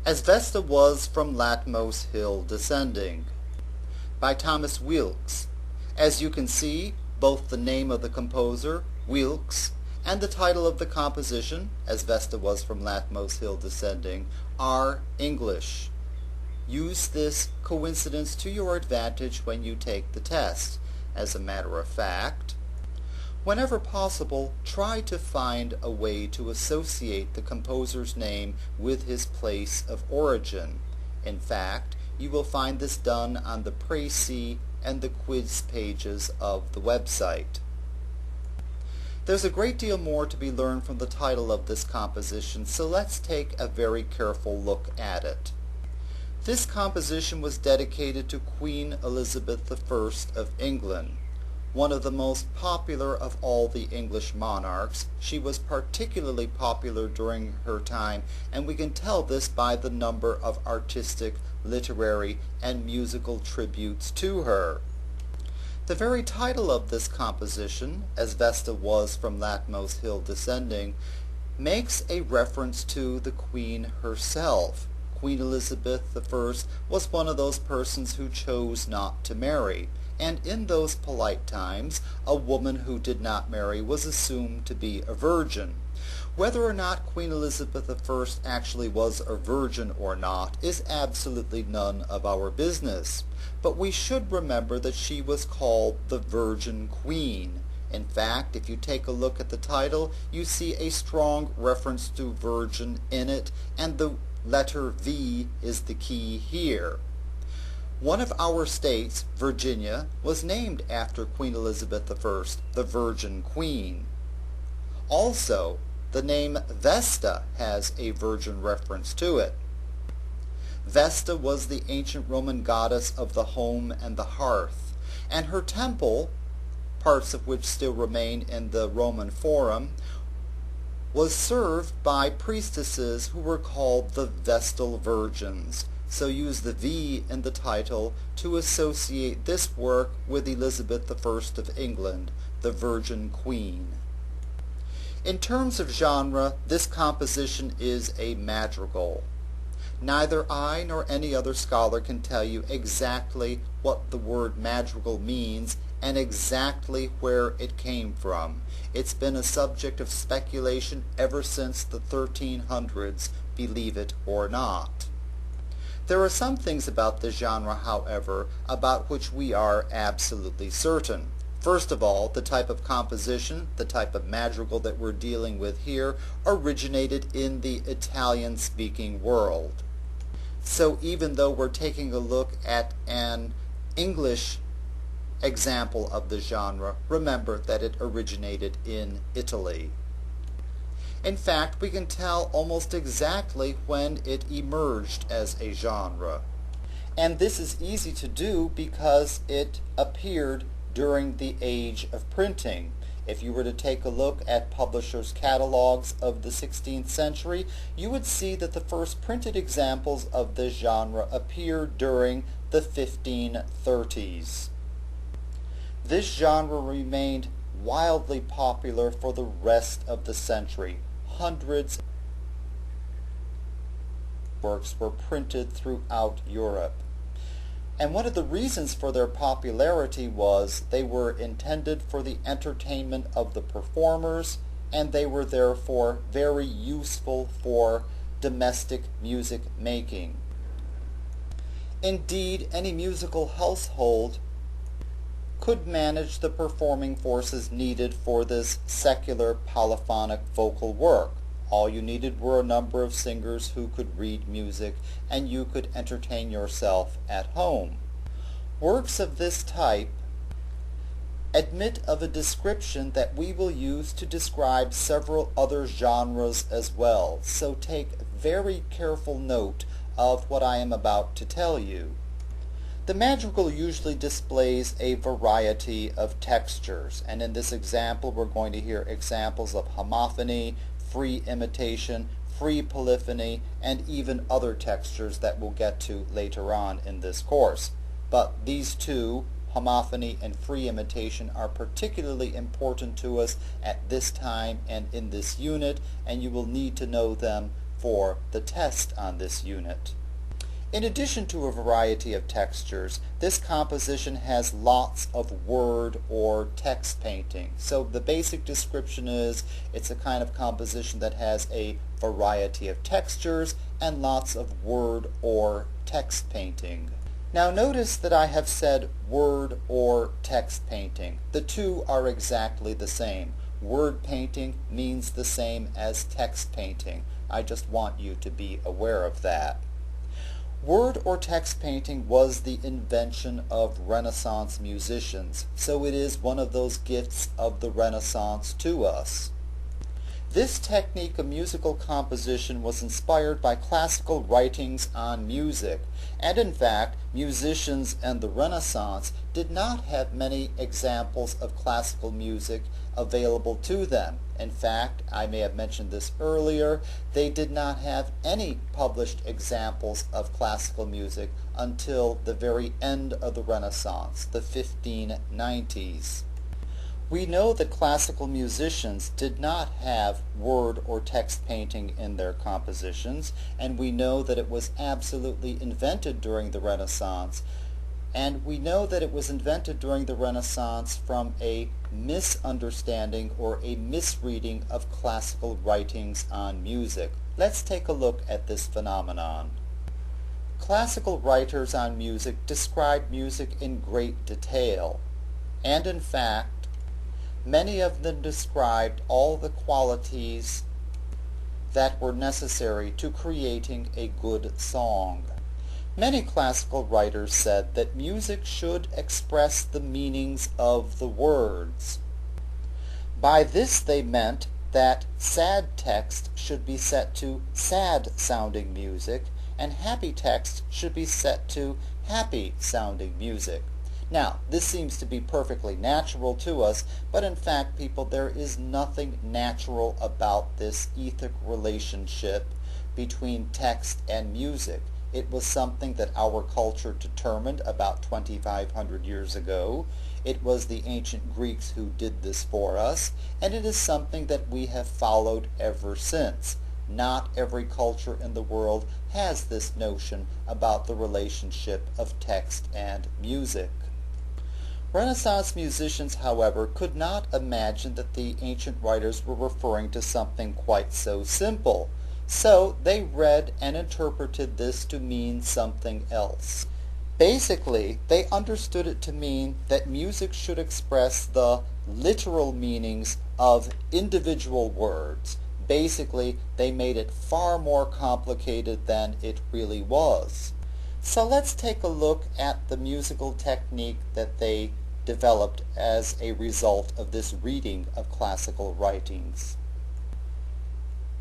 As Vesta was from Latmos Hill descending, by Thomas Weelkes. As you can see, both the name of the composer, Weelkes, and the title of the composition, As Vesta was from Latmos Hill descending, are English. Use this coincidence to your advantage when you take the test. As a matter of fact, whenever possible, try to find a way to associate the composer's name with his place of origin. In fact, you will find this done on the précis and the quiz pages of the website. There's a great deal more to be learned from the title of this composition, so let's take a very careful look at it. This composition was dedicated to Queen Elizabeth I of England, one of the most popular of all the English monarchs. She was particularly popular during her time, and we can tell this by the number of artistic, literary, and musical tributes to her. The very title of this composition, As Vesta was from Latmos Hill descending, makes a reference to the Queen herself. Queen Elizabeth I was one of those persons who chose not to marry, and in those polite times, a woman who did not marry was assumed to be a virgin. Whether or not Queen Elizabeth I actually was a virgin or not is absolutely none of our business, but we should remember that she was called the Virgin Queen. In fact, if you take a look at the title, you see a strong reference to virgin in it, and the letter V is the key here. One of our states, Virginia, was named after Queen Elizabeth I, the Virgin Queen. Also, the name Vesta has a virgin reference to it. Vesta was the ancient Roman goddess of the home and the hearth, and her temple, parts of which still remain in the Roman Forum, was served by priestesses who were called the Vestal Virgins. So use the V in the title to associate this work with Elizabeth I of England, the Virgin Queen. In terms of genre, this composition is a madrigal. Neither I nor any other scholar can tell you exactly what the word madrigal means and exactly where it came from. It's been a subject of speculation ever since the 1300s, believe it or not. There are some things about this genre, however, about which we are absolutely certain. First of all, the type of composition, the type of madrigal that we're dealing with here, originated in the Italian-speaking world. So even though we're taking a look at an English example of the genre, remember that it originated in Italy. In fact, we can tell almost exactly when it emerged as a genre. And this is easy to do because it appeared during the age of printing. If you were to take a look at publishers' catalogs of the 16th century, you would see that the first printed examples of this genre appeared during the 1530s. This genre remained wildly popular for the rest of the century. Hundreds of works were printed throughout Europe. And one of the reasons for their popularity was they were intended for the entertainment of the performers, and they were therefore very useful for domestic music making. Indeed, any musical household could manage the performing forces needed for this secular polyphonic vocal work. All you needed were a number of singers who could read music, and you could entertain yourself at home. Works of this type admit of a description that we will use to describe several other genres as well, so take very careful note of what I am about to tell you. The madrigal usually displays a variety of textures, and in this example we're going to hear examples of homophony, free imitation, free polyphony, and even other textures that we'll get to later on in this course. But these two, homophony and free imitation, are particularly important to us at this time and in this unit, and you will need to know them for the test on this unit. In addition to a variety of textures, this composition has lots of word or text painting. So the basic description is it's a kind of composition that has a variety of textures and lots of word or text painting. Now notice that I have said word or text painting. The two are exactly the same. Word painting means the same as text painting. I just want you to be aware of that. Word or text painting was the invention of Renaissance musicians, so it is one of those gifts of the Renaissance to us. This technique of musical composition was inspired by classical writings on music, and in fact, musicians in the Renaissance did not have many examples of classical music available to them. In fact, I may have mentioned this earlier, they did not have any published examples of classical music until the very end of the Renaissance, the 1590s. We know that classical musicians did not have word or text painting in their compositions, and we know that it was absolutely invented during the Renaissance. And we know that it was invented during the Renaissance from a misunderstanding or a misreading of classical writings on music. Let's take a look at this phenomenon. Classical writers on music described music in great detail, and in fact, many of them described all the qualities that were necessary to creating a good song. Many classical writers said that music should express the meanings of the words. By this they meant that sad text should be set to sad-sounding music, and happy text should be set to happy-sounding music. Now, this seems to be perfectly natural to us, but in fact, people, there is nothing natural about this etheric relationship between text and music. It was something that our culture determined about 2,500 years ago. It was the ancient Greeks who did this for us, and it is something that we have followed ever since. Not every culture in the world has this notion about the relationship of text and music. Renaissance musicians, however, could not imagine that the ancient writers were referring to something quite so simple. So they read and interpreted this to mean something else. Basically, they understood it to mean that music should express the literal meanings of individual words. Basically, they made it far more complicated than it really was. So let's take a look at the musical technique that they developed as a result of this reading of classical writings.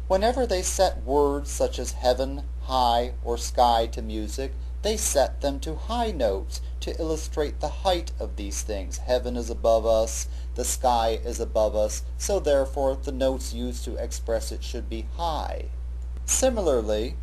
Whenever they set words such as heaven, high, or sky to music, they set them to high notes to illustrate the height of these things. Heaven is above us, the sky is above us, so therefore the notes used to express it should be high. Similarly,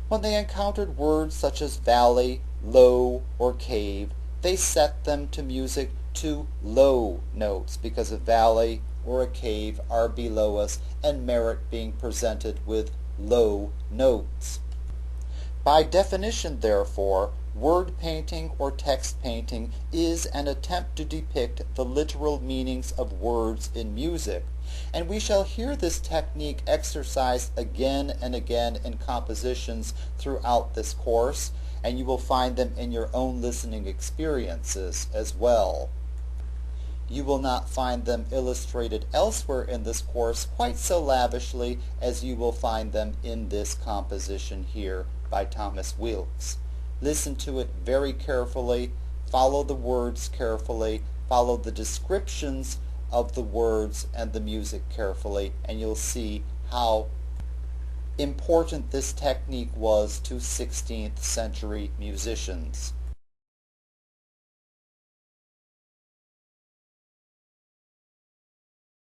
when they encountered words such as valley, low, or cave, they set them to music to low notes because a valley or a cave are below us and merit being presented with low notes. By definition, therefore, word painting or text painting is an attempt to depict the literal meanings of words in music, and we shall hear this technique exercised again and again in compositions throughout this course, and you will find them in your own listening experiences as well. You will not find them illustrated elsewhere in this course quite so lavishly as you will find them in this composition here by Thomas Weelkes. Listen to it very carefully, follow the words carefully, follow the descriptions of the words and the music carefully, and you'll see how important this technique was to 16th century musicians.